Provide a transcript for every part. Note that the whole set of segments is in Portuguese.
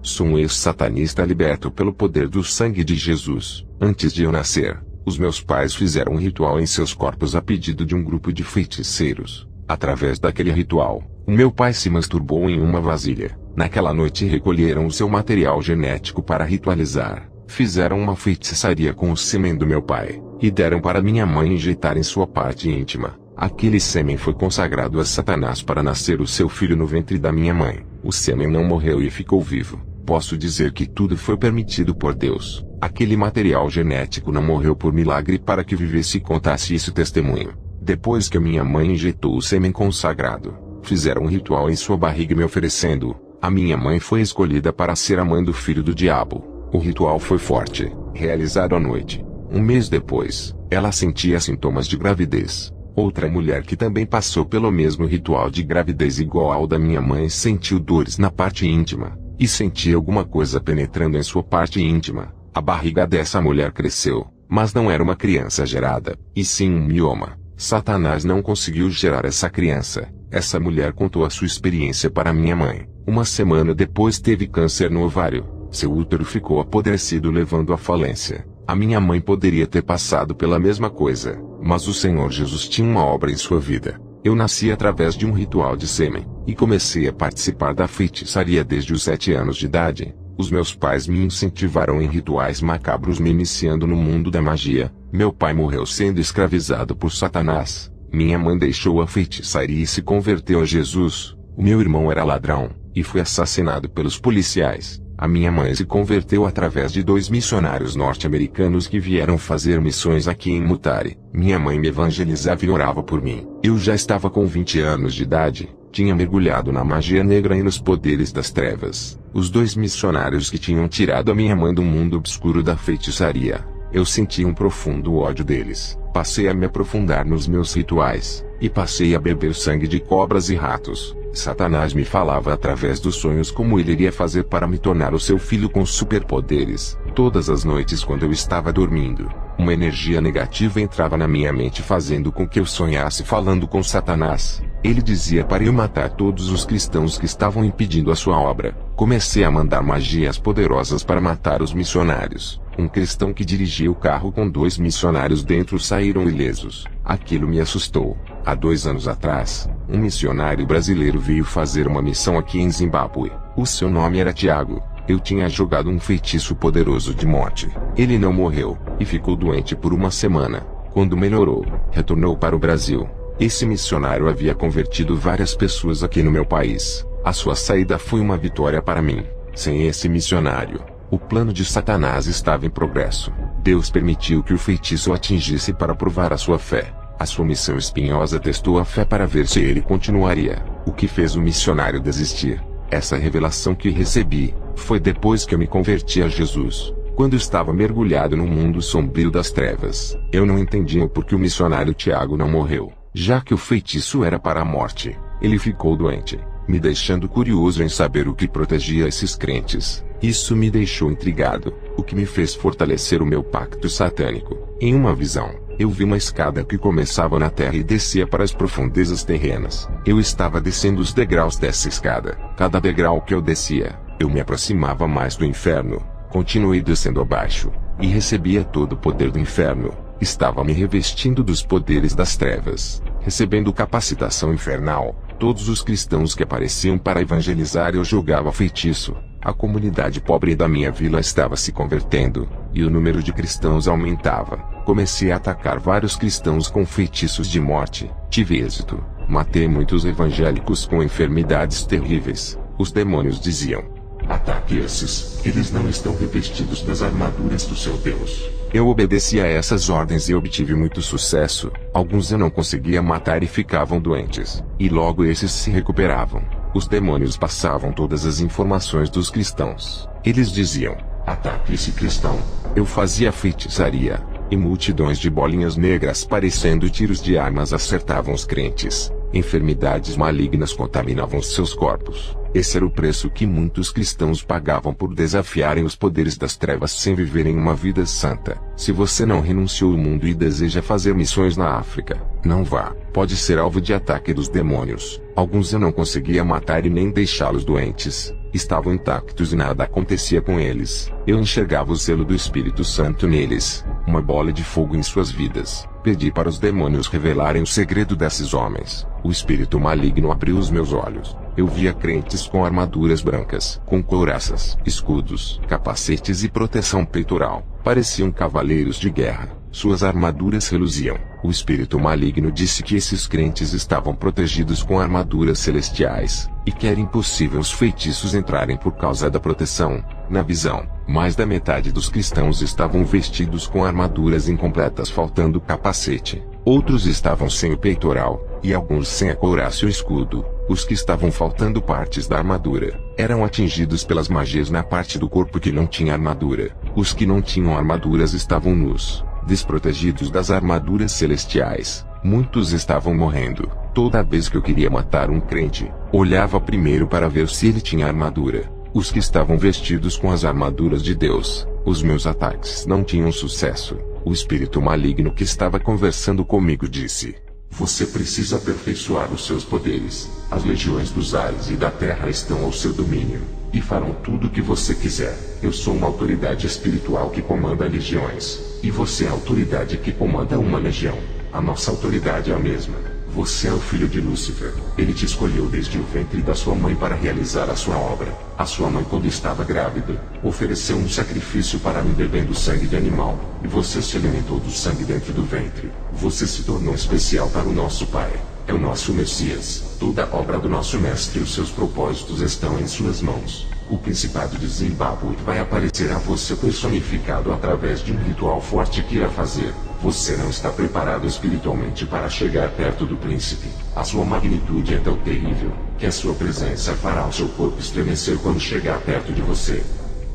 Sou um ex-satanista liberto pelo poder do sangue de Jesus. Antes de eu nascer, os meus pais fizeram um ritual em seus corpos a pedido de um grupo de feiticeiros. Através daquele ritual, o meu pai se masturbou em uma vasilha. Naquela noite recolheram o seu material genético para ritualizar. Fizeram uma feitiçaria com o sêmen do meu pai, e deram para minha mãe injetar em sua parte íntima. Aquele sêmen foi consagrado a Satanás para nascer o seu filho no ventre da minha mãe. O sêmen não morreu e ficou vivo. Posso dizer que tudo foi permitido por Deus. Aquele material genético não morreu por milagre para que vivesse e contasse esse testemunho. Depois que minha mãe injetou o sêmen consagrado, fizeram um ritual em sua barriga me oferecendo. A minha mãe foi escolhida para ser a mãe do filho do diabo. O ritual foi forte, realizado à noite. Um mês depois, ela sentia sintomas de gravidez. Outra mulher que também passou pelo mesmo ritual de gravidez igual ao da minha mãe sentiu dores na parte íntima, e sentia alguma coisa penetrando em sua parte íntima. A barriga dessa mulher cresceu, mas não era uma criança gerada, e sim um mioma. Satanás não conseguiu gerar essa criança. Essa mulher contou a sua experiência para minha mãe. Uma semana depois teve câncer no ovário. Seu útero ficou apodrecido levando à falência. A minha mãe poderia ter passado pela mesma coisa, mas o Senhor Jesus tinha uma obra em sua vida. Eu nasci através de um ritual de sêmen, e comecei a participar da feitiçaria desde os 7 anos de idade. Os meus pais me incentivaram em rituais macabros me iniciando no mundo da magia. Meu pai morreu sendo escravizado por Satanás. Minha mãe deixou a feitiçaria e se converteu a Jesus. O meu irmão era ladrão, e foi assassinado pelos policiais. A minha mãe se converteu através de 2 missionários norte-americanos que vieram fazer missões aqui em Mutare. Minha mãe me evangelizava e orava por mim. Eu já estava com 20 anos de idade, tinha mergulhado na magia negra e nos poderes das trevas. Os 2 missionários que tinham tirado a minha mãe do mundo obscuro da feitiçaria. Eu senti um profundo ódio deles. Passei a me aprofundar nos meus rituais, e passei a beber sangue de cobras e ratos. Satanás me falava através dos sonhos como ele iria fazer para me tornar o seu filho com superpoderes. Todas as noites quando eu estava dormindo, uma energia negativa entrava na minha mente fazendo com que eu sonhasse falando com Satanás. Ele dizia para eu matar todos os cristãos que estavam impedindo a sua obra. Comecei a mandar magias poderosas para matar os missionários. Um cristão que dirigia o carro com 2 missionários dentro saíram ilesos. Aquilo me assustou. Há 2 anos atrás, um missionário brasileiro veio fazer uma missão aqui em Zimbábue. O seu nome era Tiago. Eu tinha jogado um feitiço poderoso de morte. Ele não morreu, e ficou doente por uma semana. Quando melhorou, retornou para o Brasil. Esse missionário havia convertido várias pessoas aqui no meu país. A sua saída foi uma vitória para mim. Sem esse missionário, o plano de Satanás estava em progresso. Deus permitiu que o feitiço o atingisse para provar a sua fé. A sua missão espinhosa testou a fé para ver se ele continuaria. O que fez o missionário desistir? Essa revelação que recebi, foi depois que eu me converti a Jesus. Quando estava mergulhado no mundo sombrio das trevas, eu não entendia o porquê o missionário Tiago não morreu. Já que o feitiço era para a morte, ele ficou doente, me deixando curioso em saber o que protegia esses crentes. Isso me deixou intrigado, o que me fez fortalecer o meu pacto satânico. Em uma visão, eu vi uma escada que começava na terra e descia para as profundezas terrenas. Eu estava descendo os degraus dessa escada. Cada degrau que eu descia, eu me aproximava mais do inferno. Continuei descendo abaixo, e recebia todo o poder do inferno. Estava me revestindo dos poderes das trevas, recebendo capacitação infernal. Todos os cristãos que apareciam para evangelizar eu jogava feitiço. A comunidade pobre da minha vila estava se convertendo, e o número de cristãos aumentava. Comecei a atacar vários cristãos com feitiços de morte. Tive êxito. Matei muitos evangélicos com enfermidades terríveis. Os demônios diziam: ataque esses, eles não estão revestidos das armaduras do seu Deus. Eu obedeci a essas ordens e obtive muito sucesso. Alguns eu não conseguia matar e ficavam doentes, e logo esses se recuperavam. Os demônios passavam todas as informações dos cristãos. Eles diziam: ataque esse cristão. Eu fazia feitiçaria, e multidões de bolinhas negras parecendo tiros de armas acertavam os crentes. Enfermidades malignas contaminavam seus corpos. Esse era o preço que muitos cristãos pagavam por desafiarem os poderes das trevas sem viverem uma vida santa. Se você não renunciou ao mundo e deseja fazer missões na África, não vá. Pode ser alvo de ataque dos demônios. Alguns eu não conseguia matar e nem deixá-los doentes. estavam intactos e nada acontecia com eles. Eu enxergava o selo do Espírito Santo neles, uma bola de fogo em suas vidas. Pedi para os demônios revelarem o segredo desses homens. O espírito maligno abriu os meus olhos. Eu via crentes com armaduras brancas, com couraças, escudos, capacetes e proteção peitoral. Pareciam cavaleiros de guerra. Suas armaduras reluziam. O espírito maligno disse que esses crentes estavam protegidos com armaduras celestiais, e que era impossível os feitiços entrarem por causa da proteção. Na visão, mais da metade dos cristãos estavam vestidos com armaduras incompletas, faltando capacete. Outros estavam sem o peitoral, e alguns sem a couraça e o escudo. Os que estavam faltando partes da armadura, eram atingidos pelas magias na parte do corpo que não tinha armadura. Os que não tinham armaduras estavam nus, desprotegidos das armaduras celestiais. Muitos estavam morrendo. Toda vez que eu queria matar um crente, olhava primeiro para ver se ele tinha armadura. Os que estavam vestidos com as armaduras de Deus, os meus ataques não tinham sucesso. O espírito maligno que estava conversando comigo disse: "Você precisa aperfeiçoar os seus poderes. As legiões dos ares e da terra estão ao seu domínio, e farão tudo o que você quiser. Eu sou uma autoridade espiritual que comanda legiões, e você é a autoridade que comanda uma legião. A nossa autoridade é a mesma. Você é o filho de Lúcifer. Ele te escolheu desde o ventre da sua mãe para realizar a sua obra. A sua mãe, quando estava grávida, ofereceu um sacrifício para mim bebendo sangue de animal, e você se alimentou do sangue dentro do ventre. Você se tornou especial para o nosso Pai. É o nosso Messias. Toda a obra do nosso Mestre e os seus propósitos estão em suas mãos. O Principado de Zimbábue vai aparecer a você personificado através de um ritual forte que irá fazer. Você não está preparado espiritualmente para chegar perto do príncipe. A sua magnitude é tão terrível, que a sua presença fará o seu corpo estremecer quando chegar perto de você."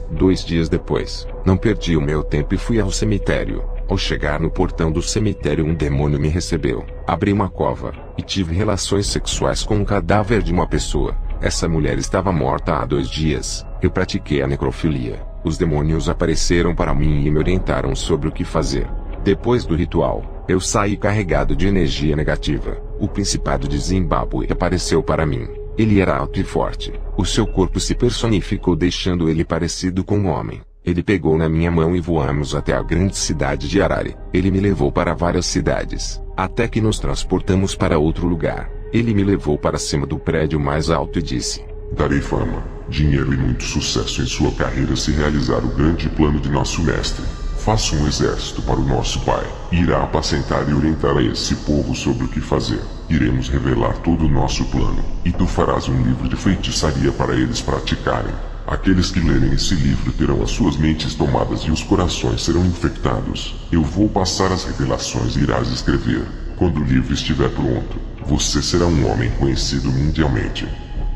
2 dias depois, não perdi o meu tempo e fui ao cemitério. Ao chegar no portão do cemitério, um demônio me recebeu. Abri uma cova, e tive relações sexuais com um cadáver de uma pessoa. Essa mulher estava morta há 2 dias. Eu pratiquei a necrofilia. Os demônios apareceram para mim e me orientaram sobre o que fazer. Depois do ritual, eu saí carregado de energia negativa. O Principado de Zimbábue apareceu para mim. Ele era alto e forte. O seu corpo se personificou, deixando ele parecido com um homem. Ele pegou na minha mão e voamos até a grande cidade de Harare. Ele me levou para várias cidades, até que nos transportamos para outro lugar. Ele me levou para cima do prédio mais alto e disse: "Darei fama, dinheiro e muito sucesso em sua carreira se realizar o grande plano de nosso mestre. Faça um exército para o nosso pai, e irá apacentar e orientar a esse povo sobre o que fazer. Iremos revelar todo o nosso plano, e tu farás um livro de feitiçaria para eles praticarem. Aqueles que lerem esse livro terão as suas mentes tomadas e os corações serão infectados. Eu vou passar as revelações e irás escrever. Quando o livro estiver pronto, você será um homem conhecido mundialmente."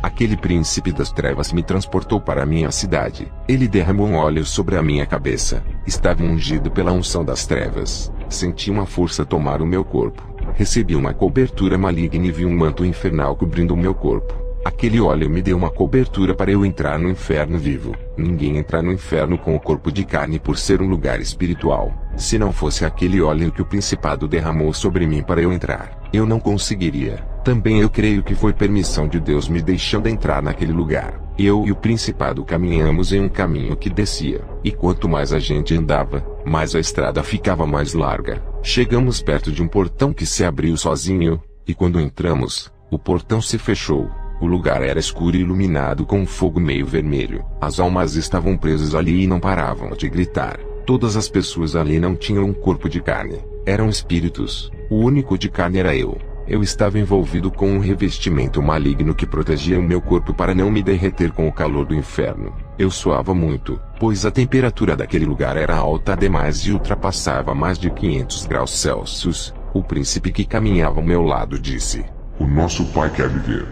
Aquele príncipe das trevas me transportou para a minha cidade. Ele derramou óleo sobre a minha cabeça. Estava ungido pela unção das trevas. Senti uma força tomar o meu corpo. Recebi uma cobertura maligna e vi um manto infernal cobrindo o meu corpo. Aquele óleo me deu uma cobertura para eu entrar no inferno vivo. Ninguém entra no inferno com o corpo de carne por ser um lugar espiritual. Se não fosse aquele óleo que o Principado derramou sobre mim para eu entrar, eu não conseguiria. Também eu creio que foi permissão de Deus me deixando entrar naquele lugar. Eu e o Principado caminhamos em um caminho que descia, e quanto mais a gente andava, mais a estrada ficava mais larga. Chegamos perto de um portão que se abriu sozinho, e quando entramos, o portão se fechou. O lugar era escuro e iluminado com um fogo meio vermelho. As almas estavam presas ali e não paravam de gritar. Todas as pessoas ali não tinham um corpo de carne. Eram espíritos. O único de carne era eu. Eu estava envolvido com um revestimento maligno que protegia o meu corpo para não me derreter com o calor do inferno. Eu suava muito, pois a temperatura daquele lugar era alta demais e ultrapassava mais de 500 graus Celsius. O príncipe que caminhava ao meu lado disse: "O nosso pai quer viver."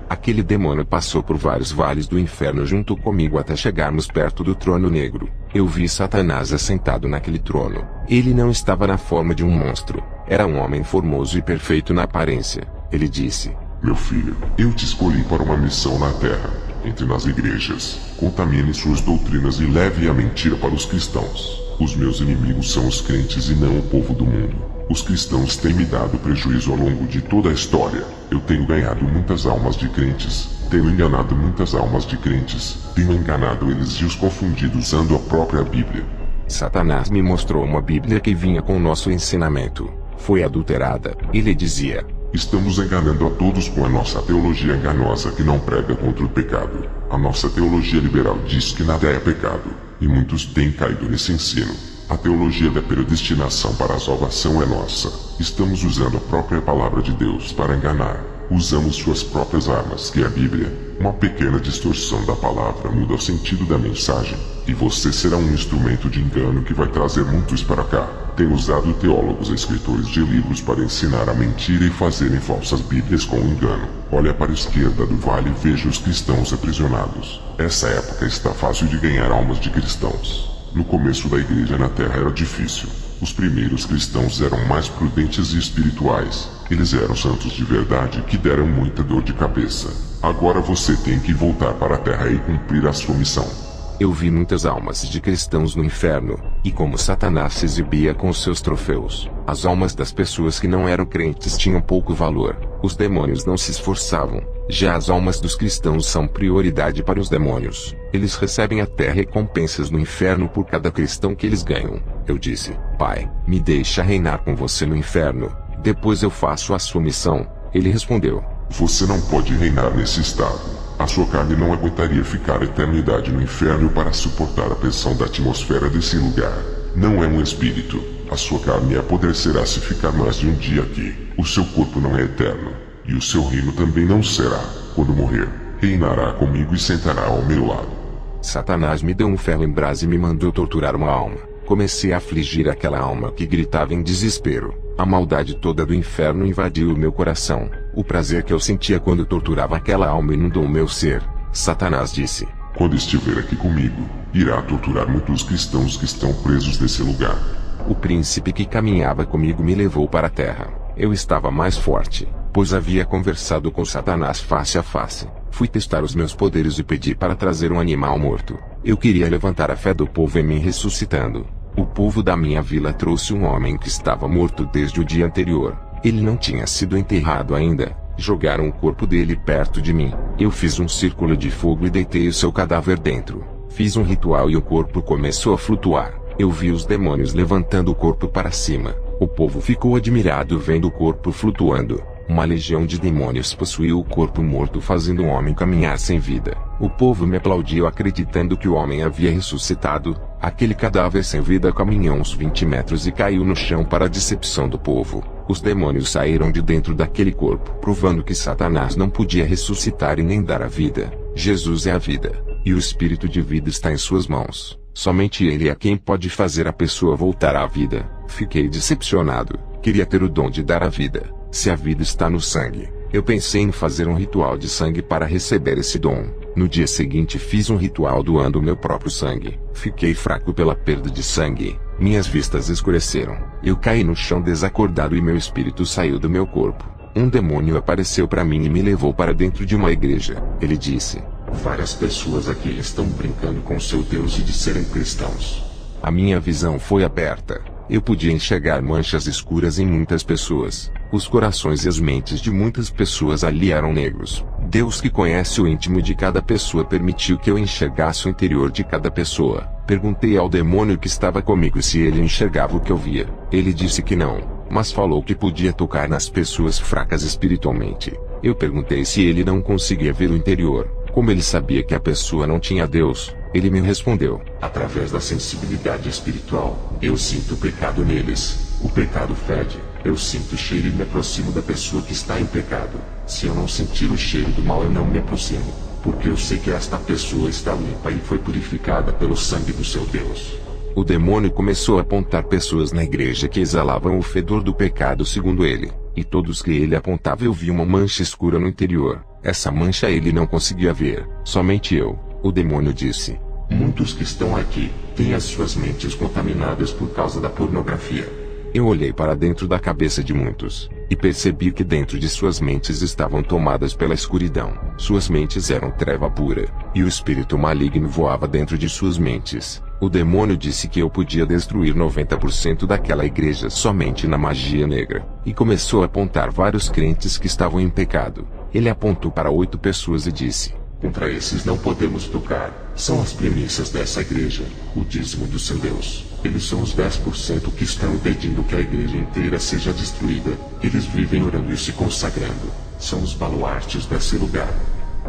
Aquele demônio passou por vários vales do inferno junto comigo até chegarmos perto do trono negro. Eu vi Satanás assentado naquele trono. Ele não estava na forma de um monstro. Era um homem formoso e perfeito na aparência. Ele disse: "Meu filho, eu te escolhi para uma missão na terra. Entre nas igrejas, contamine suas doutrinas e leve a mentira para os cristãos. Os meus inimigos são os crentes e não o povo do mundo. Os cristãos têm me dado prejuízo ao longo de toda a história. Eu tenho ganhado muitas almas de crentes. Tenho enganado muitas almas de crentes. Tenho enganado eles e os confundido usando a própria Bíblia. Satanás me mostrou uma Bíblia que vinha com o nosso ensinamento. Foi adulterada. Ele dizia: estamos enganando a todos com a nossa teologia enganosa que não prega contra o pecado. A nossa teologia liberal diz que nada é pecado. E muitos têm caído nesse ensino. A teologia da predestinação para a salvação é nossa. Estamos usando a própria palavra de Deus para enganar. Usamos suas próprias armas, que é a Bíblia. Uma pequena distorção da palavra muda o sentido da mensagem. E você será um instrumento de engano que vai trazer muitos para cá. Tenho usado teólogos e escritores de livros para ensinar a mentira e fazerem falsas bíblias com engano. Olha para a esquerda do vale e veja os cristãos aprisionados. Essa época está fácil de ganhar almas de cristãos. No começo da igreja na terra era difícil. Os primeiros cristãos eram mais prudentes e espirituais. Eles eram santos de verdade que deram muita dor de cabeça. Agora você tem que voltar para a terra e cumprir a sua missão. Eu vi muitas almas de cristãos no inferno, e como Satanás se exibia com seus troféus, as almas das pessoas que não eram crentes tinham pouco valor. Os demônios não se esforçavam. Já as almas dos cristãos são prioridade para os demônios. Eles recebem até recompensas no inferno por cada cristão que eles ganham. Eu disse: Pai, me deixa reinar com você no inferno. Depois eu faço a sua missão. Ele respondeu: você não pode reinar nesse estado. A sua carne não aguentaria ficar a eternidade no inferno para suportar a pressão da atmosfera desse lugar. Não é um espírito. A sua carne apodrecerá se ficar mais de um dia aqui. O seu corpo não é eterno. E o seu reino também não será. Quando morrer, reinará comigo e sentará ao meu lado. Satanás me deu um ferro em brasa e me mandou torturar uma alma. Comecei a afligir aquela alma que gritava em desespero. A maldade toda do inferno invadiu o meu coração. O prazer que eu sentia quando torturava aquela alma inundou o meu ser. Satanás disse: quando estiver aqui comigo, irá torturar muitos cristãos que estão presos nesse lugar. O príncipe que caminhava comigo me levou para a terra. Eu estava mais forte, pois havia conversado com Satanás face a face. Fui testar os meus poderes e pedi para trazer um animal morto. Eu queria levantar a fé do povo em mim ressuscitando. O povo da minha vila trouxe um homem que estava morto desde o dia anterior. Ele não tinha sido enterrado ainda. Jogaram o corpo dele perto de mim. Eu fiz um círculo de fogo e deitei o seu cadáver dentro. Fiz um ritual e o corpo começou a flutuar. Eu vi os demônios levantando o corpo para cima. O povo ficou admirado vendo o corpo flutuando. Uma legião de demônios possuiu o corpo morto, fazendo o homem caminhar sem vida. O povo me aplaudiu acreditando que o homem havia ressuscitado. Aquele cadáver sem vida caminhou uns 20 metros e caiu no chão para a decepção do povo. Os demônios saíram de dentro daquele corpo, provando que Satanás não podia ressuscitar e nem dar a vida. Jesus é a vida, e o espírito de vida está em suas mãos. Somente ele é quem pode fazer a pessoa voltar à vida. Fiquei decepcionado. Queria ter o dom de dar a vida. Se a vida está no sangue, eu pensei em fazer um ritual de sangue para receber esse dom. No dia seguinte fiz um ritual doando meu próprio sangue. Fiquei fraco pela perda de sangue. Minhas vistas escureceram. Eu caí no chão desacordado e meu espírito saiu do meu corpo. Um demônio apareceu para mim e me levou para dentro de uma igreja. Ele disse: várias pessoas aqui estão brincando com seu Deus e de serem cristãos. A minha visão foi aberta. Eu podia enxergar manchas escuras em muitas pessoas. Os corações e as mentes de muitas pessoas ali eram negros. Deus, que conhece o íntimo de cada pessoa, permitiu que eu enxergasse o interior de cada pessoa. Perguntei ao demônio que estava comigo se ele enxergava o que eu via. Ele disse que não, mas falou que podia tocar nas pessoas fracas espiritualmente. Eu perguntei se ele não conseguia ver o interior. Como ele sabia que a pessoa não tinha Deus, ele me respondeu: através da sensibilidade espiritual, eu sinto o pecado neles. O pecado fede. Eu sinto o cheiro e me aproximo da pessoa que está em pecado. Se eu não sentir o cheiro do mal, eu não me aproximo, porque eu sei que esta pessoa está limpa e foi purificada pelo sangue do seu Deus. O demônio começou a apontar pessoas na igreja que exalavam o fedor do pecado segundo ele, e todos que ele apontava eu via uma mancha escura no interior. Essa mancha ele não conseguia ver, somente eu. O demônio disse: muitos que estão aqui têm as suas mentes contaminadas por causa da pornografia. Eu olhei para dentro da cabeça de muitos, e percebi que dentro de suas mentes estavam tomadas pela escuridão. Suas mentes eram treva pura, e o espírito maligno voava dentro de suas mentes. O demônio disse que eu podia destruir 90% daquela igreja somente na magia negra, e começou a apontar vários crentes que estavam em pecado. Ele apontou para 8 pessoas e disse: contra esses não podemos tocar. São as premissas dessa igreja, o dízimo do seu Deus. Eles são os 10% que estão impedindo que a igreja inteira seja destruída. Eles vivem orando e se consagrando. São os baluartes desse lugar.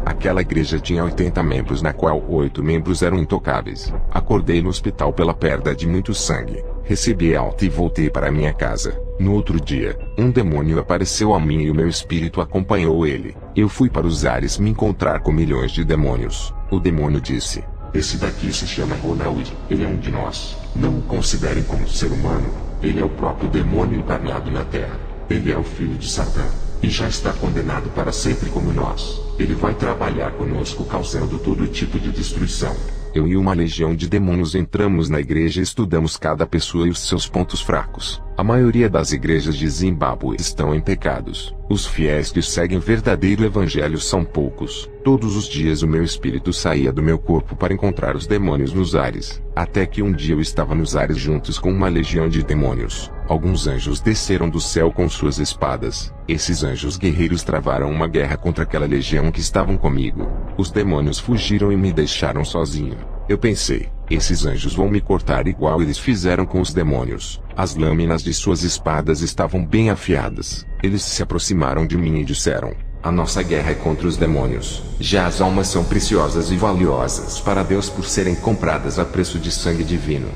Aquela igreja tinha 80 membros, na qual 8 membros eram intocáveis. Acordei no hospital pela perda de muito sangue. Recebi alta e voltei para minha casa. No outro dia, um demônio apareceu a mim e o meu espírito acompanhou ele. Eu fui para os ares me encontrar com milhões de demônios. O demônio disse: esse daqui se chama Ronald. Ele é um de nós. Não o considerem como ser humano. Ele é o próprio demônio encarnado na Terra. Ele é o filho de Satã. E já está condenado para sempre como nós. Ele vai trabalhar conosco causando todo tipo de destruição. Eu e uma legião de demônios entramos na igreja e estudamos cada pessoa e os seus pontos fracos. A maioria das igrejas de Zimbábue estão em pecados. Os fiéis que seguem o verdadeiro evangelho são poucos. Todos os dias o meu espírito saía do meu corpo para encontrar os demônios nos ares. Até que um dia eu estava nos ares juntos com uma legião de demônios. Alguns anjos desceram do céu com suas espadas. Esses anjos guerreiros travaram uma guerra contra aquela legião que estavam comigo. Os demônios fugiram e me deixaram sozinho. Eu pensei, esses anjos vão me cortar igual eles fizeram com os demônios. As lâminas de suas espadas estavam bem afiadas. Eles se aproximaram de mim e disseram: a nossa guerra é contra os demônios. Já as almas são preciosas e valiosas para Deus por serem compradas a preço de sangue divino.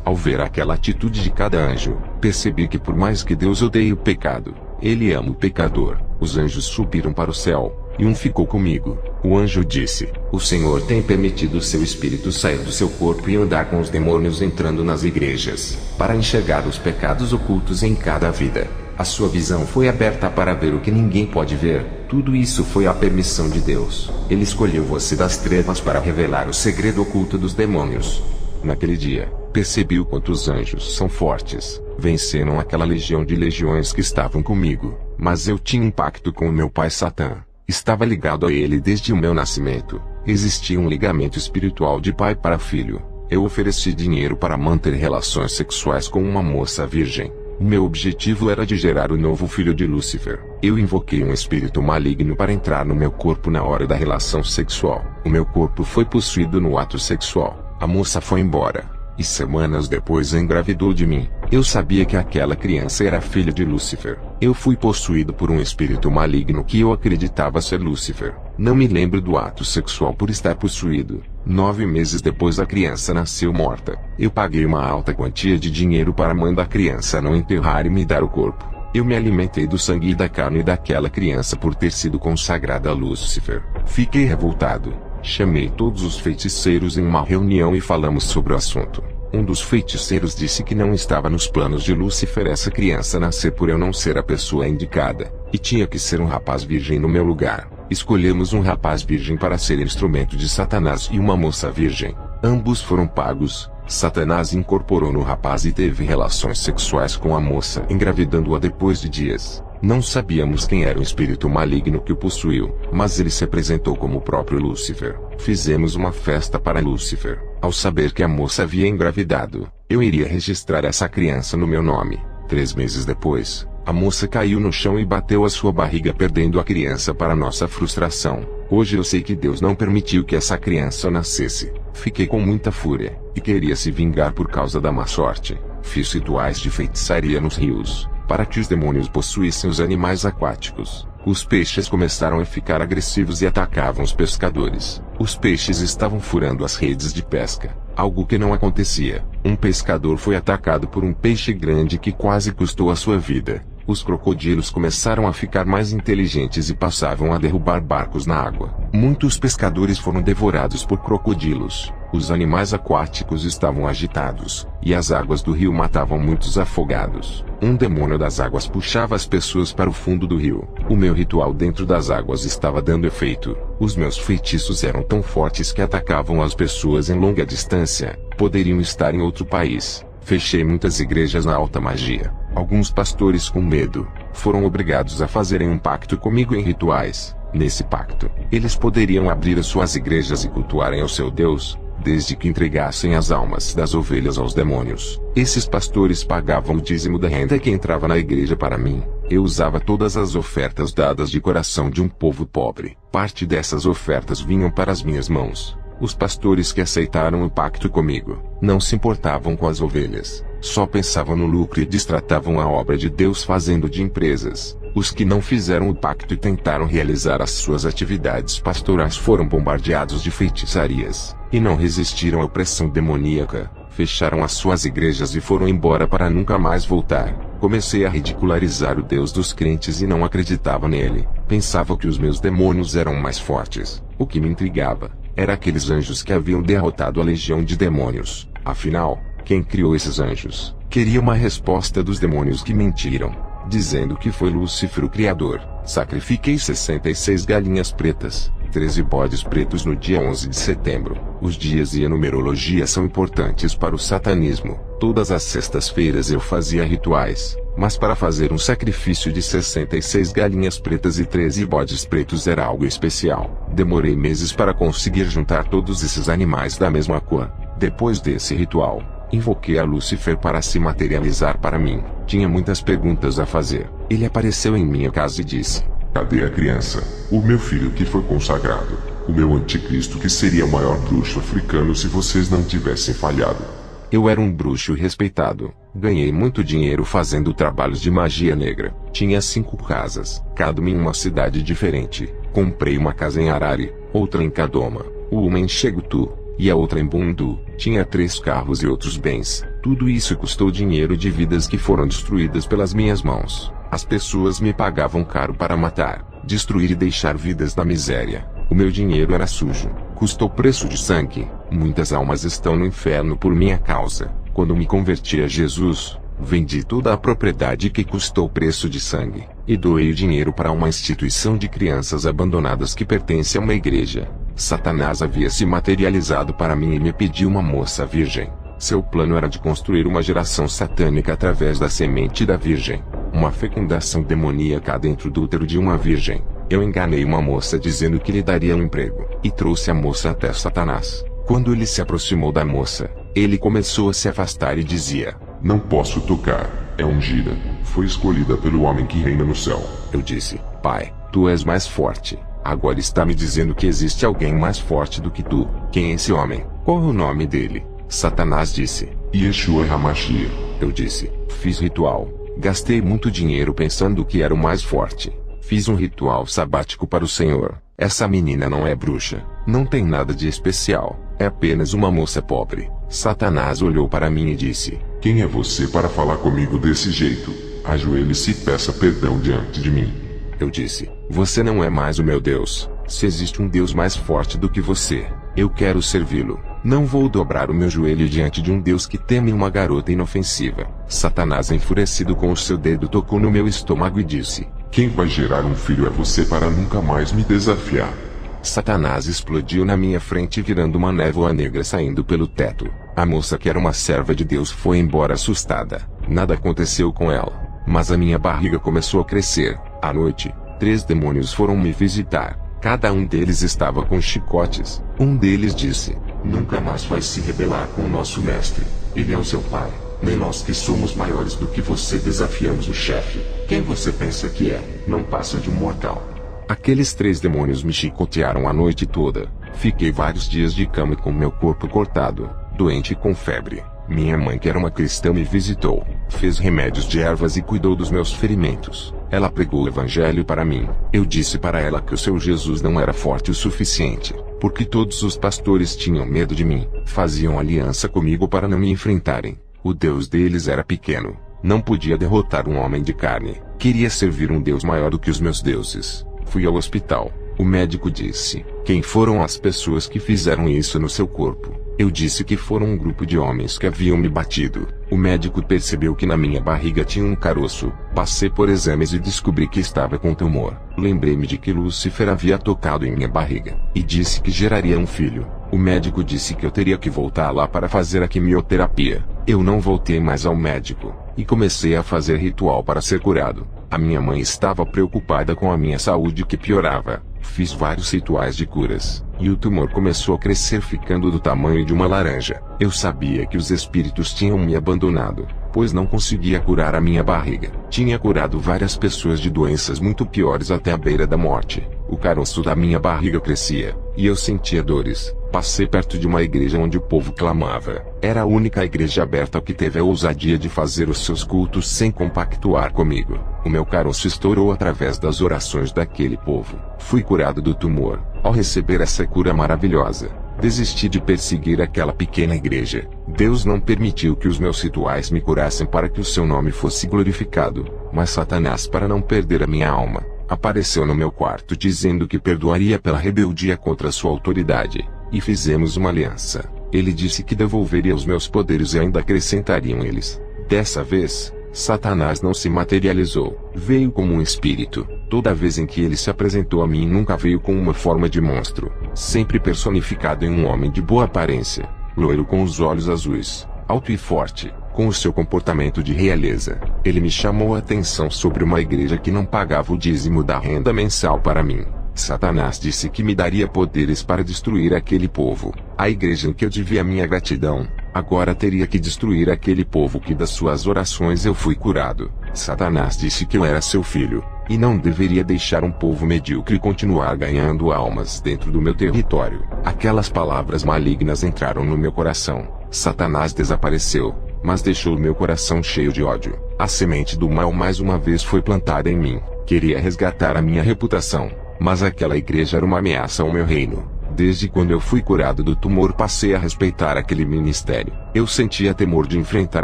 Ao ver aquela atitude de cada anjo, percebi que por mais que Deus odeie o pecado, Ele ama o pecador. Os anjos subiram para o céu, e um ficou comigo. O anjo disse: o Senhor tem permitido seu espírito sair do seu corpo e andar com os demônios entrando nas igrejas, para enxergar os pecados ocultos em cada vida. A sua visão foi aberta para ver o que ninguém pode ver. Tudo isso foi a permissão de Deus. Ele escolheu você das trevas para revelar o segredo oculto dos demônios. Naquele dia, percebi o quanto os anjos são fortes. Venceram aquela legião de legiões que estavam comigo. Mas eu tinha um pacto com o meu pai Satã. Estava ligado a ele desde o meu nascimento. Existia um ligamento espiritual de pai para filho. Eu ofereci dinheiro para manter relações sexuais com uma moça virgem. O meu objetivo era de gerar o novo filho de Lúcifer. Eu invoquei um espírito maligno para entrar no meu corpo na hora da relação sexual. O meu corpo foi possuído no ato sexual. A moça foi embora. E semanas depois engravidou de mim. Eu sabia que aquela criança era filha de Lúcifer. Eu fui possuído por um espírito maligno que eu acreditava ser Lúcifer. Não me lembro do ato sexual por estar possuído. 9 meses depois a criança nasceu morta. Eu paguei uma alta quantia de dinheiro para a mãe da criança não enterrar e me dar o corpo. Eu me alimentei do sangue e da carne daquela criança por ter sido consagrada a Lúcifer. Fiquei revoltado. Chamei todos os feiticeiros em uma reunião e falamos sobre o assunto. Um dos feiticeiros disse que não estava nos planos de Lúcifer essa criança nascer por eu não ser a pessoa indicada, e tinha que ser um rapaz virgem no meu lugar. Escolhemos um rapaz virgem para ser instrumento de Satanás e uma moça virgem. Ambos foram pagos. Satanás incorporou no rapaz e teve relações sexuais com a moça, engravidando-a depois de dias. Não sabíamos quem era o espírito maligno que o possuiu, mas ele se apresentou como o próprio Lúcifer. Fizemos uma festa para Lúcifer. Ao saber que a moça havia engravidado, eu iria registrar essa criança no meu nome. 3 meses depois, a moça caiu no chão e bateu a sua barriga, perdendo a criança para nossa frustração. Hoje eu sei que Deus não permitiu que essa criança nascesse. Fiquei com muita fúria, e queria se vingar por causa da má sorte. Fiz rituais de feitiçaria nos rios, para que os demônios possuíssem os animais aquáticos. Os peixes começaram a ficar agressivos e atacavam os pescadores. Os peixes estavam furando as redes de pesca, algo que não acontecia. Um pescador foi atacado por um peixe grande que quase custou a sua vida. Os crocodilos começaram a ficar mais inteligentes e passavam a derrubar barcos na água. Muitos pescadores foram devorados por crocodilos. Os animais aquáticos estavam agitados, e as águas do rio matavam muitos afogados. Um demônio das águas puxava as pessoas para o fundo do rio. O meu ritual dentro das águas estava dando efeito. Os meus feitiços eram tão fortes que atacavam as pessoas em longa distância. Poderiam estar em outro país. Fechei muitas igrejas na alta magia. Alguns pastores, com medo, foram obrigados a fazerem um pacto comigo em rituais. Nesse pacto, eles poderiam abrir as suas igrejas e cultuarem ao seu Deus, desde que entregassem as almas das ovelhas aos demônios. Esses pastores pagavam o dízimo da renda que entrava na igreja para mim. Eu usava todas as ofertas dadas de coração de um povo pobre. Parte dessas ofertas vinham para as minhas mãos. Os pastores que aceitaram o pacto comigo não se importavam com as ovelhas, só pensavam no lucro e destratavam a obra de Deus fazendo de empresas. Os que não fizeram o pacto e tentaram realizar as suas atividades pastorais foram bombardeados de feitiçarias, e não resistiram à opressão demoníaca, fecharam as suas igrejas e foram embora para nunca mais voltar. Comecei a ridicularizar o Deus dos crentes e não acreditava nele. Pensava que os meus demônios eram mais fortes. O que me intrigava era aqueles anjos que haviam derrotado a legião de demônios. Afinal, quem criou esses anjos? Queria uma resposta dos demônios que mentiram, dizendo que foi Lúcifer o criador. Sacrifiquei 66 galinhas pretas, 13 bodes pretos no dia 11 de setembro. Os dias e a numerologia são importantes para o satanismo. Todas as sextas-feiras eu fazia rituais, mas para fazer um sacrifício de 66 galinhas pretas e 13 bodes pretos era algo especial. Demorei meses para conseguir juntar todos esses animais da mesma cor. Depois desse ritual, invoquei a Lúcifer para se materializar para mim. Tinha muitas perguntas a fazer. Ele apareceu em minha casa e disse: Cadê a criança? O meu filho que foi consagrado. O meu anticristo que seria o maior bruxo africano se vocês não tivessem falhado. Eu era um bruxo respeitado. Ganhei muito dinheiro fazendo trabalhos de magia negra. Tinha 5 casas, cada uma em uma cidade diferente. Comprei uma casa em Harare, outra em Kadoma, uma em Chegutu, e a outra em Bundu. Tinha 3 carros e outros bens. Tudo isso custou dinheiro de vidas que foram destruídas pelas minhas mãos. As pessoas me pagavam caro para matar, destruir e deixar vidas na miséria. O meu dinheiro era sujo, custou preço de sangue. Muitas almas estão no inferno por minha causa. Quando me converti a Jesus, vendi toda a propriedade que custou preço de sangue, e doei o dinheiro para uma instituição de crianças abandonadas que pertence a uma igreja. Satanás havia se materializado para mim e me pediu uma moça virgem. Seu plano era de construir uma geração satânica através da semente da virgem. Uma fecundação demoníaca dentro do útero de uma virgem. Eu enganei uma moça dizendo que lhe daria um emprego, e trouxe a moça até Satanás. Quando ele se aproximou da moça, ele começou a se afastar e dizia: Não posso tocar, é ungida. Foi escolhida pelo homem que reina no céu. Eu disse: Pai, tu és mais forte. Agora está me dizendo que existe alguém mais forte do que tu. Quem é esse homem? Qual é o nome dele? Satanás disse: Yeshua HaMashiach. Eu disse: Fiz ritual. Gastei muito dinheiro pensando que era o mais forte. Fiz um ritual sabático para o Senhor. Essa menina não é bruxa. Não tem nada de especial. É apenas uma moça pobre. Satanás olhou para mim e disse: Quem é você para falar comigo desse jeito? Ajoelhe-se e peça perdão diante de mim. Eu disse: Você não é mais o meu Deus. Se existe um Deus mais forte do que você, eu quero servi-lo. Não vou dobrar o meu joelho diante de um Deus que teme uma garota inofensiva. Satanás, enfurecido com o seu dedo, tocou no meu estômago e disse: Quem vai gerar um filho é você para nunca mais me desafiar. Satanás explodiu na minha frente virando uma névoa negra saindo pelo teto. A moça, que era uma serva de Deus, foi embora assustada. Nada aconteceu com ela, mas a minha barriga começou a crescer. À noite, 3 demônios foram me visitar. Cada um deles estava com chicotes. Um deles disse: Nunca mais vai se rebelar com o nosso mestre. Ele é o seu pai. Nem nós que somos maiores do que você desafiamos o chefe. Quem você pensa que é? Não passa de um mortal. Aqueles 3 demônios me chicotearam a noite toda. Fiquei vários dias de cama com meu corpo cortado, doente e com febre. Minha mãe, que era uma cristã, me visitou, fez remédios de ervas e cuidou dos meus ferimentos. Ela pregou o evangelho para mim. Eu disse para ela que o seu Jesus não era forte o suficiente, porque todos os pastores tinham medo de mim, faziam aliança comigo para não me enfrentarem. O Deus deles era pequeno, não podia derrotar um homem de carne. Queria servir um Deus maior do que os meus deuses. Fui ao hospital. O médico disse: Quem foram as pessoas que fizeram isso no seu corpo? Eu disse que foram um grupo de homens que haviam me batido. O médico percebeu que na minha barriga tinha um caroço. Passei por exames e descobri que estava com tumor. Lembrei-me de que Lúcifer havia tocado em minha barriga, e disse que geraria um filho. O médico disse que eu teria que voltar lá para fazer a quimioterapia. Eu não voltei mais ao médico, e comecei a fazer ritual para ser curado. A minha mãe estava preocupada com a minha saúde que piorava. Fiz vários rituais de curas, e o tumor começou a crescer ficando do tamanho de uma laranja. Eu sabia que os espíritos tinham me abandonado, pois não conseguia curar a minha barriga. Tinha curado várias pessoas de doenças muito piores até a beira da morte. O caroço da minha barriga crescia, e eu sentia dores. Passei perto de uma igreja onde o povo clamava. Era a única igreja aberta que teve a ousadia de fazer os seus cultos sem compactuar comigo. O meu caroço estourou através das orações daquele povo. Fui curado do tumor. Ao receber essa cura maravilhosa, desisti de perseguir aquela pequena igreja. Deus não permitiu que os meus rituais me curassem para que o seu nome fosse glorificado, mas Satanás, para não perder a minha alma, apareceu no meu quarto dizendo que perdoaria pela rebeldia contra sua autoridade, e fizemos uma aliança. Ele disse que devolveria os meus poderes e ainda acrescentariam eles. Dessa vez, Satanás não se materializou. Veio como um espírito. Toda vez em que ele se apresentou a mim, nunca veio com uma forma de monstro. Sempre personificado em um homem de boa aparência, loiro com os olhos azuis, alto e forte, com o seu comportamento de realeza. Ele me chamou a atenção sobre uma igreja que não pagava o dízimo da renda mensal para mim. Satanás disse que me daria poderes para destruir aquele povo. A igreja em que eu devia minha gratidão, agora teria que destruir aquele povo que das suas orações eu fui curado. Satanás disse que eu era seu filho, e não deveria deixar um povo medíocre continuar ganhando almas dentro do meu território. Aquelas palavras malignas entraram no meu coração. Satanás desapareceu, mas deixou meu coração cheio de ódio. A semente do mal mais uma vez foi plantada em mim. Queria resgatar a minha reputação, mas aquela igreja era uma ameaça ao meu reino. Desde quando eu fui curado do tumor, passei a respeitar aquele ministério. Eu sentia temor de enfrentar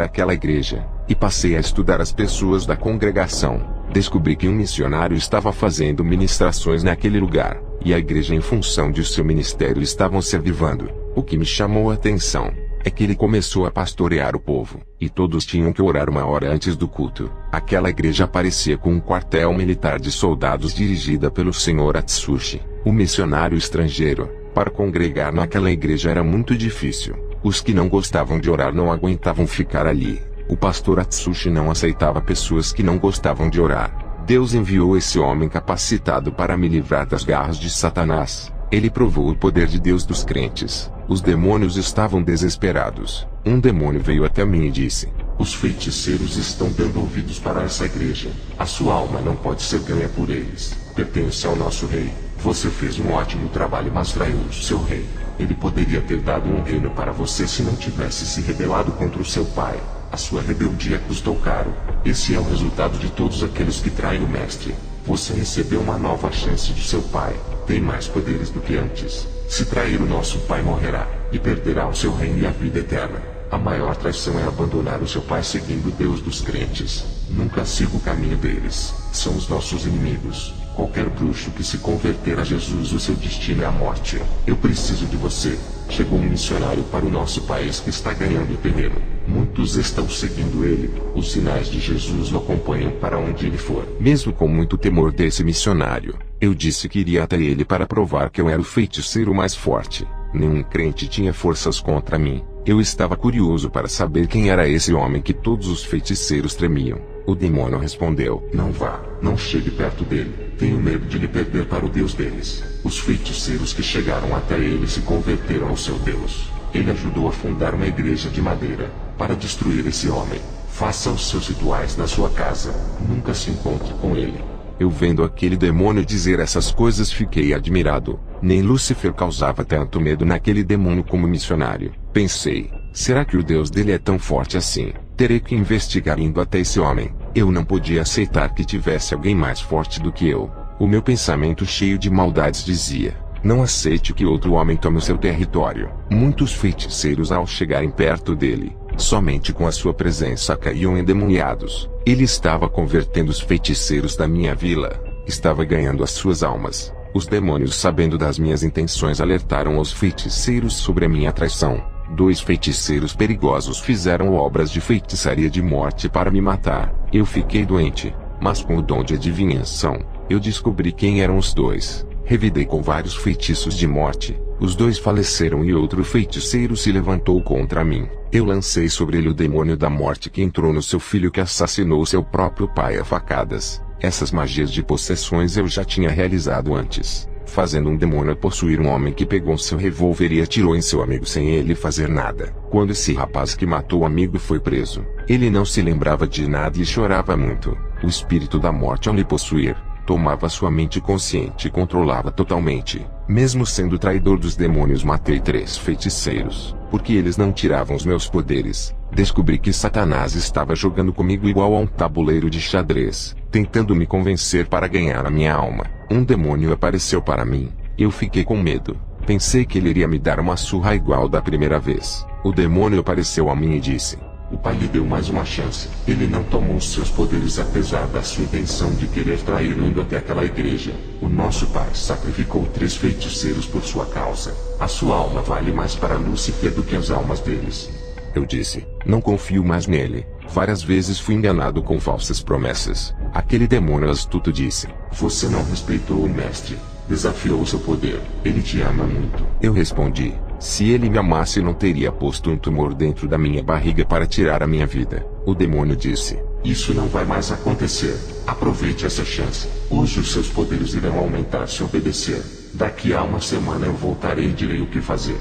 aquela igreja, e passei a estudar as pessoas da congregação. Descobri que um missionário estava fazendo ministrações naquele lugar, e a igreja, em função de seu ministério, estavam se avivando. O que me chamou a atenção é que ele começou a pastorear o povo, e todos tinham que orar 1 hora antes do culto. Aquela igreja parecia com um quartel militar de soldados dirigida pelo Sr. Atsushi, o missionário estrangeiro. Para congregar naquela igreja era muito difícil. Os que não gostavam de orar não aguentavam ficar ali. O pastor Atsushi não aceitava pessoas que não gostavam de orar. Deus enviou esse homem capacitado para me livrar das garras de Satanás. Ele provou o poder de Deus dos crentes. Os demônios estavam desesperados. Um demônio veio até mim e disse: os feiticeiros estão dando ouvidos para essa igreja. A sua alma não pode ser ganha por eles. Pertence ao nosso rei. Você fez um ótimo trabalho, mas traiu o seu rei. Ele poderia ter dado um reino para você se não tivesse se rebelado contra o seu pai. A sua rebeldia custou caro. Esse é o resultado de todos aqueles que traem o mestre. Você recebeu uma nova chance de seu pai. Tem mais poderes do que antes. Se trair o nosso pai, morrerá, e perderá o seu reino e a vida eterna. A maior traição é abandonar o seu pai seguindo o Deus dos crentes. Nunca siga o caminho deles. São os nossos inimigos. Qualquer bruxo que se converter a Jesus, o seu destino é a morte. Eu preciso de você. Chegou um missionário para o nosso país que está ganhando terreno. Muitos estão seguindo ele. Os sinais de Jesus o acompanham para onde ele for. Mesmo com muito temor desse missionário, eu disse que iria até ele para provar que eu era o feiticeiro mais forte. Nenhum crente tinha forças contra mim. Eu estava curioso para saber quem era esse homem que todos os feiticeiros tremiam. O demônio respondeu: não vá, não chegue perto dele. Tenho medo de lhe perder para o Deus deles. Os feiticeiros que chegaram até ele se converteram ao seu Deus. Ele ajudou a fundar uma igreja de madeira para destruir esse homem. Faça os seus rituais na sua casa. Nunca se encontre com ele. Eu, vendo aquele demônio dizer essas coisas, fiquei admirado. Nem Lúcifer causava tanto medo naquele demônio como missionário. Pensei: será que o Deus dele é tão forte assim? Terei que investigar indo até esse homem. Eu não podia aceitar que tivesse alguém mais forte do que eu. O meu pensamento, cheio de maldades, dizia: não aceite que outro homem tome o seu território. Muitos feiticeiros, ao chegarem perto dele, somente com a sua presença caíam endemoniados. Ele estava convertendo os feiticeiros da minha vila. Estava ganhando as suas almas. Os demônios, sabendo das minhas intenções, alertaram os feiticeiros sobre a minha traição. 2 feiticeiros perigosos fizeram obras de feitiçaria de morte para me matar. Eu fiquei doente, mas com o dom de adivinhação, eu descobri quem eram os 2. Revidei com vários feitiços de morte. Os 2 faleceram e outro feiticeiro se levantou contra mim. Eu lancei sobre ele o demônio da morte que entrou no seu filho que assassinou seu próprio pai a facadas. Essas magias de possessões eu já tinha realizado antes, fazendo um demônio possuir um homem que pegou seu revólver e atirou em seu amigo sem ele fazer nada. Quando esse rapaz que matou o amigo foi preso, ele não se lembrava de nada e chorava muito. O espírito da morte ao lhe possuir, tomava sua mente consciente e controlava totalmente. Mesmo sendo traidor dos demônios, matei 3 feiticeiros, porque eles não tiravam os meus poderes. Descobri que Satanás estava jogando comigo igual a um tabuleiro de xadrez, tentando me convencer para ganhar a minha alma. Um demônio apareceu para mim. Eu fiquei com medo. Pensei que ele iria me dar uma surra igual da primeira vez. O demônio apareceu a mim e disse: o pai lhe deu mais uma chance. Ele não tomou os seus poderes apesar da sua intenção de querer traí-lo indo até aquela igreja. O nosso pai sacrificou 3 feiticeiros por sua causa. A sua alma vale mais para Lúcifer do que as almas deles. Eu disse: não confio mais nele. Várias vezes fui enganado com falsas promessas. Aquele demônio astuto disse: você não respeitou o mestre. Desafiou seu poder. Ele te ama muito. Eu respondi: se ele me amasse não teria posto um tumor dentro da minha barriga para tirar a minha vida. O demônio disse: isso não vai mais acontecer. Aproveite essa chance. Hoje os seus poderes irão aumentar se obedecer. Daqui a uma semana eu voltarei e direi o que fazer.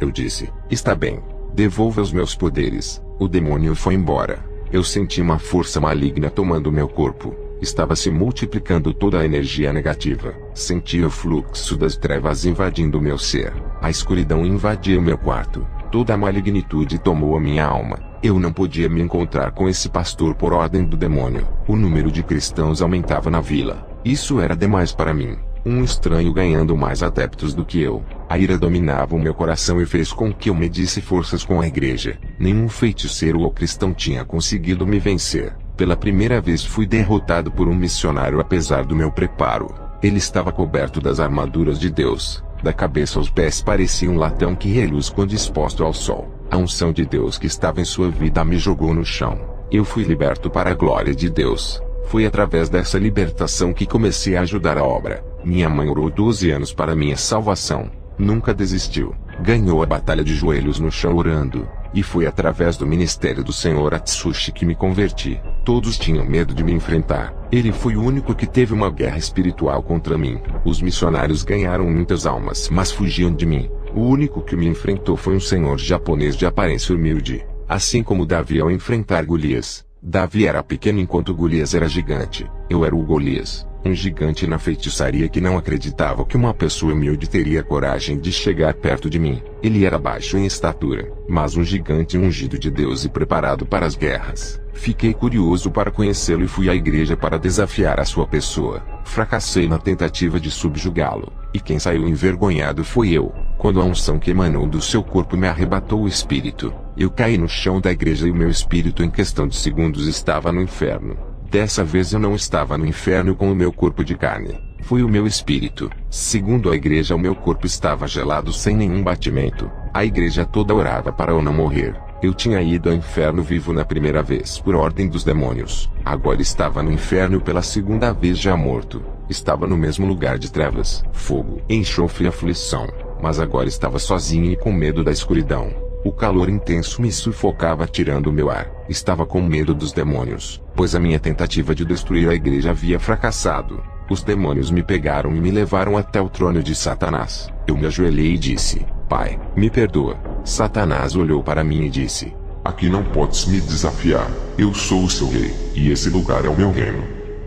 Eu disse: está bem. Devolva os meus poderes. O demônio foi embora. Eu senti uma força maligna tomando meu corpo. Estava se multiplicando toda a energia negativa. Sentia o fluxo das trevas invadindo meu ser. A escuridão invadia o meu quarto. Toda a malignitude tomou a minha alma. Eu não podia me encontrar com esse pastor por ordem do demônio. O número de cristãos aumentava na vila. Isso era demais para mim. Um estranho ganhando mais adeptos do que eu. A ira dominava o meu coração e fez com que eu medisse forças com a igreja. Nenhum feiticeiro ou cristão tinha conseguido me vencer. Pela primeira vez fui derrotado por um missionário apesar do meu preparo. Ele estava coberto das armaduras de Deus. Da cabeça aos pés parecia um latão que reluz quando exposto ao sol. A unção de Deus que estava em sua vida me jogou no chão. Eu fui liberto para a glória de Deus. Foi através dessa libertação que comecei a ajudar a obra. Minha mãe orou 12 anos para minha salvação. Nunca desistiu. Ganhou a batalha de joelhos no chão orando. E foi através do ministério do Senhor Atsushi que me converti. Todos tinham medo de me enfrentar. Ele foi o único que teve uma guerra espiritual contra mim. Os missionários ganharam muitas almas, mas fugiam de mim. O único que me enfrentou foi um senhor japonês de aparência humilde. Assim como Davi ao enfrentar Golias. Davi era pequeno enquanto Golias era gigante. Eu era o Golias, um gigante na feitiçaria que não acreditava que uma pessoa humilde teria coragem de chegar perto de mim. Ele era baixo em estatura, mas um gigante ungido de Deus e preparado para as guerras. Fiquei curioso para conhecê-lo e fui à igreja para desafiar a sua pessoa. Fracassei na tentativa de subjugá-lo, e quem saiu envergonhado foi eu. Quando a unção que emanou do seu corpo me arrebatou o espírito, eu caí no chão da igreja e o meu espírito em questão de segundos estava no inferno. Dessa vez eu não estava no inferno com o meu corpo de carne. Foi o meu espírito. Segundo a igreja, o meu corpo estava gelado sem nenhum batimento. A igreja toda orava para eu não morrer. Eu tinha ido ao inferno vivo na primeira vez por ordem dos demônios. Agora estava no inferno pela segunda vez já morto. Estava no mesmo lugar de trevas, fogo, enxofre e aflição. Mas agora estava sozinho e com medo da escuridão. O calor intenso me sufocava tirando o meu ar. Estava com medo dos demônios, pois a minha tentativa de destruir a igreja havia fracassado. Os demônios me pegaram e me levaram até o trono de Satanás. Eu me ajoelhei e disse: Pai, me perdoa. Satanás olhou para mim e disse: aqui não podes me desafiar. Eu sou o seu rei, e esse lugar é o meu reino.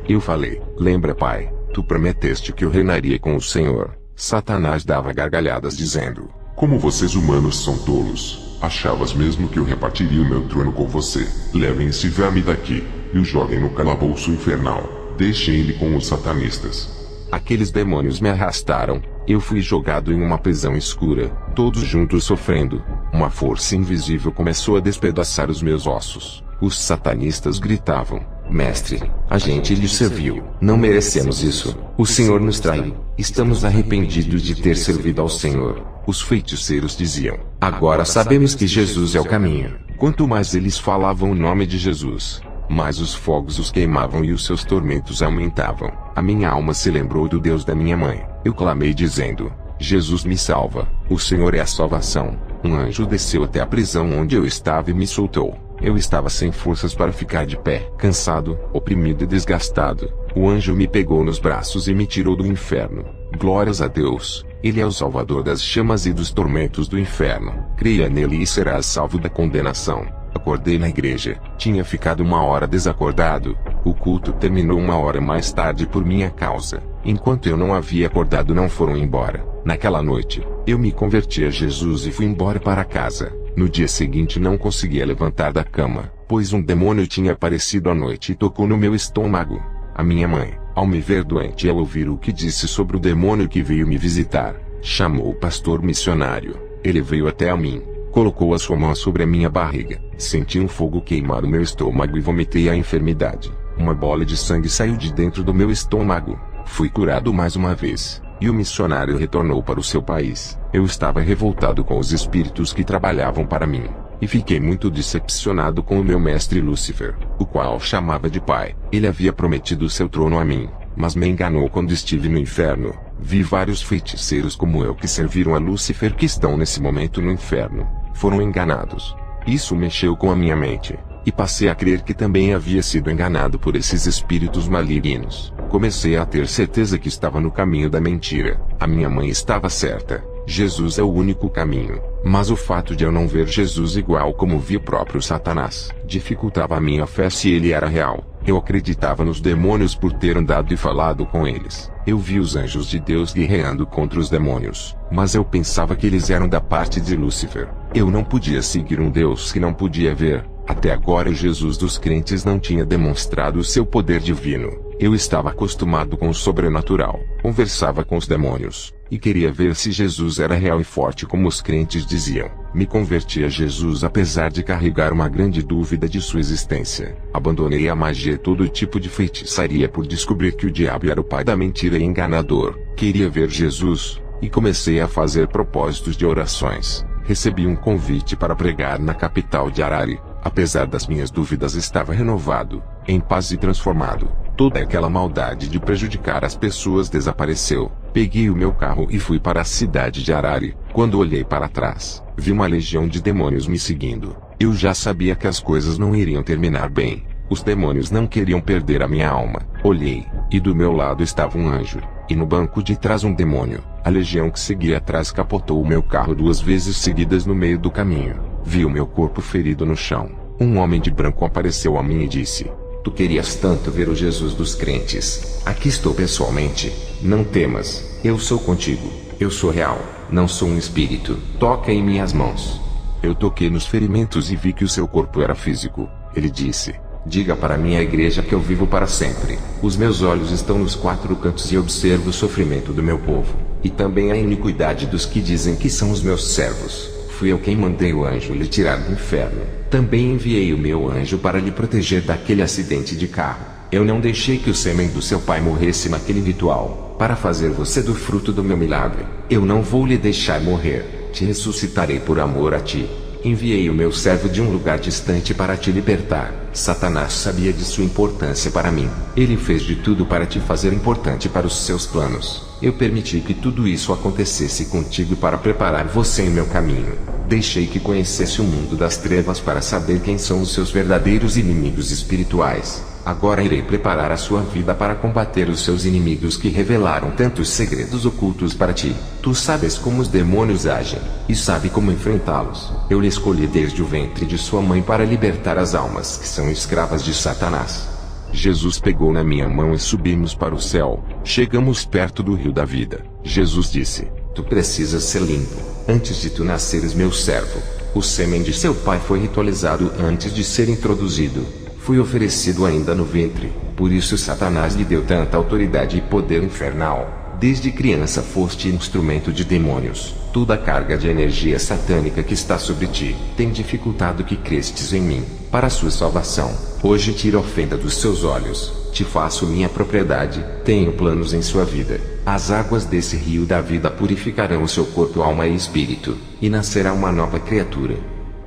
Eu falei: lembra, pai, tu prometeste que eu reinaria com o Senhor. Satanás dava gargalhadas dizendo: como vocês humanos são tolos. Achavas mesmo que eu repartiria o meu trono com você? Levem esse verme daqui, e o joguem no calabouço infernal. Deixem ele com os satanistas. Aqueles demônios me arrastaram. Eu fui jogado em uma prisão escura, todos juntos sofrendo. Uma força invisível começou a despedaçar os meus ossos. Os satanistas gritavam: Mestre, a gente lhe serviu. Não merecemos isso. O Senhor nos traiu. Estamos arrependidos de ter servido ao Senhor. Os feiticeiros diziam: agora sabemos que Jesus é o caminho. Quanto mais eles falavam o nome de Jesus, mas os fogos os queimavam e os seus tormentos aumentavam. A minha alma se lembrou do Deus da minha mãe. Eu clamei dizendo: Jesus me salva, o Senhor é a salvação. Um anjo desceu até a prisão onde eu estava e me soltou. Eu estava sem forças para ficar de pé, cansado, oprimido e desgastado. O anjo me pegou nos braços e me tirou do inferno. Glórias a Deus, Ele é o Salvador das chamas e dos tormentos do inferno. Creia nele e serás salvo da condenação. Acordei na igreja. Tinha ficado 1 hora desacordado. O culto terminou 1 hora mais tarde por minha causa. Enquanto eu não havia acordado, não foram embora. Naquela noite, eu me converti a Jesus e fui embora para casa. No dia seguinte não conseguia levantar da cama, pois um demônio tinha aparecido à noite e tocou no meu estômago. A minha mãe, ao me ver doente e ao ouvir o que disse sobre o demônio que veio me visitar, chamou o pastor missionário. Ele veio até a mim, colocou a sua mão sobre a minha barriga. Senti um fogo queimar o meu estômago e vomitei a enfermidade. Uma bola de sangue saiu de dentro do meu estômago. Fui curado mais uma vez, e o missionário retornou para o seu país. Eu estava revoltado com os espíritos que trabalhavam para mim, e fiquei muito decepcionado com o meu mestre Lúcifer, o qual chamava de pai. Ele havia prometido seu trono a mim, mas me enganou quando estive no inferno. Vi vários feiticeiros como eu que serviram a Lúcifer que estão nesse momento no inferno. Foram enganados. Isso mexeu com a minha mente, e passei a crer que também havia sido enganado por esses espíritos malignos. Comecei a ter certeza que estava no caminho da mentira. A minha mãe estava certa. Jesus é o único caminho. Mas o fato de eu não ver Jesus igual como vi o próprio Satanás, dificultava a minha fé se ele era real. Eu acreditava nos demônios por ter andado e falado com eles. Eu vi os anjos de Deus guerreando contra os demônios, mas eu pensava que eles eram da parte de Lúcifer. Eu não podia seguir um Deus que não podia ver. Até agora o Jesus dos crentes não tinha demonstrado o seu poder divino. Eu estava acostumado com o sobrenatural, conversava com os demônios, e queria ver se Jesus era real e forte como os crentes diziam. Me converti a Jesus apesar de carregar uma grande dúvida de sua existência. Abandonei a magia e todo tipo de feitiçaria por descobrir que o diabo era o pai da mentira e enganador. Queria ver Jesus, e comecei a fazer propósitos de orações. Recebi um convite para pregar na capital de Harare. Apesar das minhas dúvidas, estava renovado, em paz e transformado. Toda aquela maldade de prejudicar as pessoas desapareceu. Peguei o meu carro e fui para a cidade de Harare. Quando olhei para trás, vi uma legião de demônios me seguindo. Eu já sabia que as coisas não iriam terminar bem. Os demônios não queriam perder a minha alma. Olhei, e do meu lado estava um anjo, e no banco de trás um demônio. A legião que seguia atrás capotou o meu carro 2 vezes seguidas no meio do caminho. Vi o meu corpo ferido no chão. Um homem de branco apareceu a mim e disse: "Tu querias tanto ver o Jesus dos crentes. Aqui estou pessoalmente. Não temas, eu sou contigo. Eu sou real, não sou um espírito. Toca em minhas mãos." Eu toquei nos ferimentos e vi que o seu corpo era físico. Ele disse: "Diga para minha igreja que eu vivo para sempre. Os meus olhos estão nos 4 cantos e observo o sofrimento do meu povo, e também a iniquidade dos que dizem que são os meus servos. Fui eu quem mandei o anjo lhe tirar do inferno. Também enviei o meu anjo para lhe proteger daquele acidente de carro. Eu não deixei que o sêmen do seu pai morresse naquele ritual, para fazer você do fruto do meu milagre. Eu não vou lhe deixar morrer. Te ressuscitarei por amor a ti. Enviei o meu servo de um lugar distante para te libertar." Satanás sabia de sua importância para mim. Ele fez de tudo para te fazer importante para os seus planos. Eu permiti que tudo isso acontecesse contigo para preparar você em meu caminho. Deixei que conhecesse o mundo das trevas para saber quem são os seus verdadeiros inimigos espirituais. Agora irei preparar a sua vida para combater os seus inimigos que revelaram tantos segredos ocultos para ti. Tu sabes como os demônios agem, e sabe como enfrentá-los. Eu lhe escolhi desde o ventre de sua mãe para libertar as almas que são escravas de Satanás. Jesus pegou na minha mão e subimos para o céu. Chegamos perto do rio da vida. Jesus disse: "Tu precisas ser limpo. Antes de tu nasceres, meu servo, o sêmen de seu pai foi ritualizado antes de ser introduzido. Foi oferecido ainda no ventre. Por isso Satanás lhe deu tanta autoridade e poder infernal. Desde criança foste instrumento de demônios. Toda a carga de energia satânica que está sobre ti tem dificultado que crestes em mim, para sua salvação. Hoje tiro a ofenda dos seus olhos. Te faço minha propriedade. Tenho planos em sua vida. As águas desse rio da vida purificarão o seu corpo, alma e espírito, e nascerá uma nova criatura."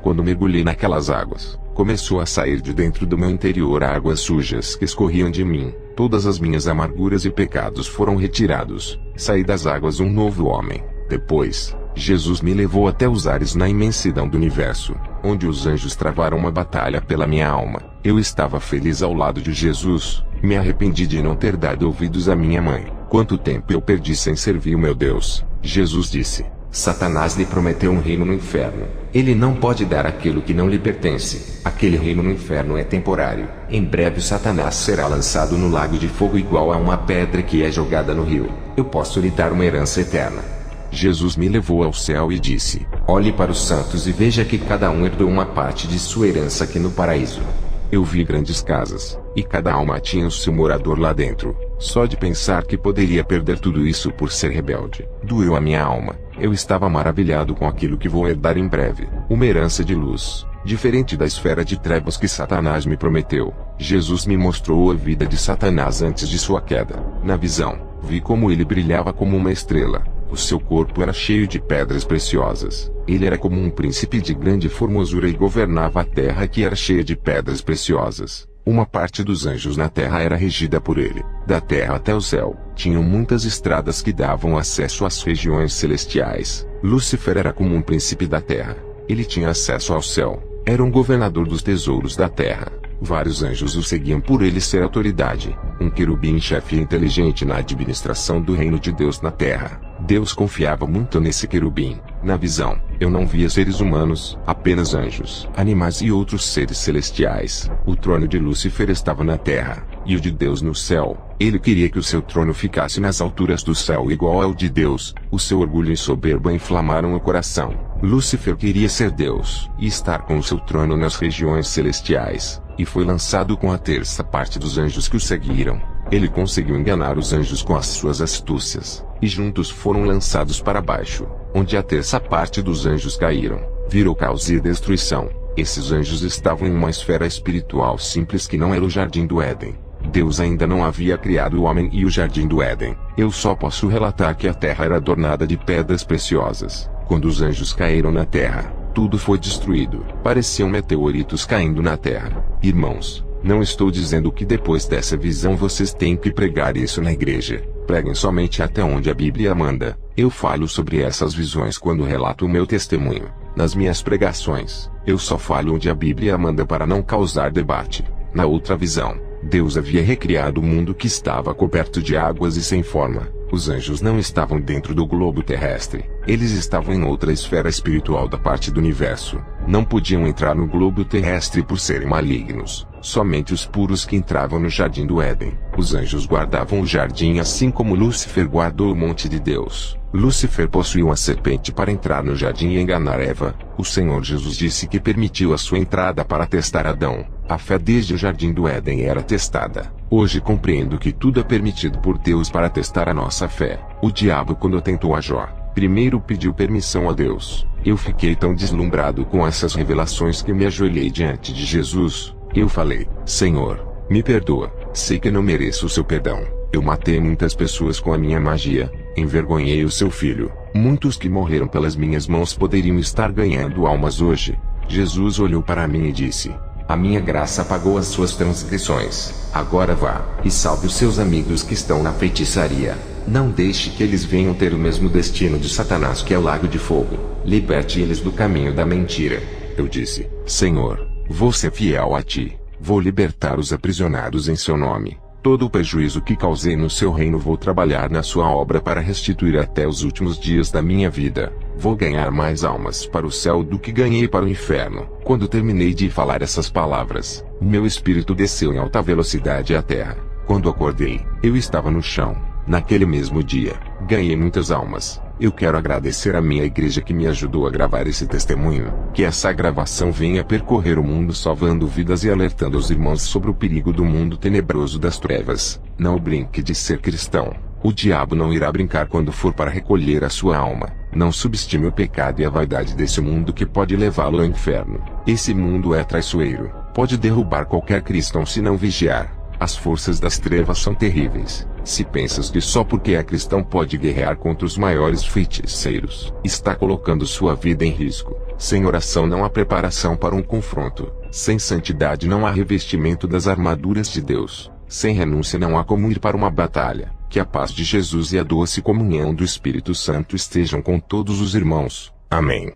Quando mergulhei naquelas águas, Começou a sair de dentro do meu interior águas sujas que escorriam de mim. Todas as minhas amarguras e pecados foram retirados. Saí das águas um novo homem. Depois, Jesus me levou até os ares na imensidão do universo, onde os anjos travaram uma batalha pela minha alma. Eu estava feliz ao lado de Jesus. Me arrependi de não ter dado ouvidos à minha mãe. Quanto tempo eu perdi sem servir o meu Deus? Jesus disse: Satanás lhe prometeu um reino no inferno. Ele não pode dar aquilo que não lhe pertence. Aquele reino no inferno é temporário. Em breve Satanás será lançado no lago de fogo igual a uma pedra que é jogada no rio. Eu posso lhe dar uma herança eterna. Jesus me levou ao céu e disse: Olhe para os santos e veja que cada um herdou uma parte de sua herança aqui no paraíso. Eu vi grandes casas, e cada alma tinha o seu morador lá dentro. Só de pensar que poderia perder tudo isso por ser rebelde, doeu a minha alma. Eu estava maravilhado com aquilo que vou herdar em breve, uma herança de luz, diferente da esfera de trevas que Satanás me prometeu. Jesus me mostrou a vida de Satanás antes de sua queda. Na visão, vi como ele brilhava como uma estrela. O seu corpo era cheio de pedras preciosas. Ele era como um príncipe de grande formosura e governava a terra que era cheia de pedras preciosas. Uma parte dos anjos na terra era regida por ele. Da terra até o céu, tinham muitas estradas que davam acesso às regiões celestiais. Lúcifer era como um príncipe da terra. Ele tinha acesso ao céu. Era um governador dos tesouros da terra. Vários anjos o seguiam por ele ser autoridade. Um querubim-chefe inteligente na administração do reino de Deus na terra. Deus confiava muito nesse querubim. Na visão, eu não via seres humanos, apenas anjos, animais e outros seres celestiais. O trono de Lúcifer estava na terra, e o de Deus no céu. Ele queria que o seu trono ficasse nas alturas do céu igual ao de Deus. O seu orgulho e soberba inflamaram o coração. Lúcifer queria ser Deus, e estar com o seu trono nas regiões celestiais. E foi lançado com a terça parte dos anjos que o seguiram. Ele conseguiu enganar os anjos com as suas astúcias, e juntos foram lançados para baixo, onde a terça parte dos anjos caíram. Virou caos e destruição. Esses anjos estavam em uma esfera espiritual simples que não era o Jardim do Éden. Deus ainda não havia criado o homem e o Jardim do Éden. Eu só posso relatar que a terra era adornada de pedras preciosas. Quando os anjos caíram na terra, tudo foi destruído. Pareciam meteoritos caindo na terra. Irmãos, não estou dizendo que depois dessa visão vocês têm que pregar isso na igreja. Preguem somente até onde a Bíblia manda. Eu falo sobre essas visões quando relato o meu testemunho. Nas minhas pregações, eu só falo onde a Bíblia manda para não causar debate. Na outra visão, Deus havia recriado o mundo que estava coberto de águas e sem forma. Os anjos não estavam dentro do globo terrestre. Eles estavam em outra esfera espiritual da parte do universo. Não podiam entrar no globo terrestre por serem malignos. Somente os puros que entravam no Jardim do Éden. Os anjos guardavam o jardim assim como Lúcifer guardou o monte de Deus. Lúcifer possuía uma serpente para entrar no jardim e enganar Eva. O Senhor Jesus disse que permitiu a sua entrada para testar Adão. A fé desde o Jardim do Éden era testada. Hoje compreendo que tudo é permitido por Deus para testar a nossa fé. O diabo, quando tentou a Jó, primeiro pediu permissão a Deus. Eu fiquei tão deslumbrado com essas revelações que me ajoelhei diante de Jesus. Eu falei: Senhor, me perdoa. Sei que não mereço o seu perdão. Eu matei muitas pessoas com a minha magia. Envergonhei o seu filho. Muitos que morreram pelas minhas mãos poderiam estar ganhando almas hoje. Jesus olhou para mim e disse: A minha graça apagou as suas transgressões. Agora vá, e salve os seus amigos que estão na feitiçaria. Não deixe que eles venham ter o mesmo destino de Satanás, que é o lago de fogo. Liberte eles do caminho da mentira. Eu disse: Senhor, vou ser fiel a ti. Vou libertar os aprisionados em seu nome. Todo o prejuízo que causei no seu reino vou trabalhar na sua obra para restituir até os últimos dias da minha vida. Vou ganhar mais almas para o céu do que ganhei para o inferno. Quando terminei de falar essas palavras, meu espírito desceu em alta velocidade à terra. Quando acordei, eu estava no chão. Naquele mesmo dia, ganhei muitas almas. Eu quero agradecer à minha igreja que me ajudou a gravar esse testemunho. Que essa gravação venha percorrer o mundo salvando vidas e alertando os irmãos sobre o perigo do mundo tenebroso das trevas. Não brinque de ser cristão. O diabo não irá brincar quando for para recolher a sua alma. Não subestime o pecado e a vaidade desse mundo que pode levá-lo ao inferno. Esse mundo é traiçoeiro. Pode derrubar qualquer cristão se não vigiar. As forças das trevas são terríveis. Se pensas que só porque é cristão pode guerrear contra os maiores feiticeiros, está colocando sua vida em risco. Sem oração não há preparação para um confronto. Sem santidade não há revestimento das armaduras de Deus. Sem renúncia não há como ir para uma batalha. Que a paz de Jesus e a doce comunhão do Espírito Santo estejam com todos os irmãos. Amém.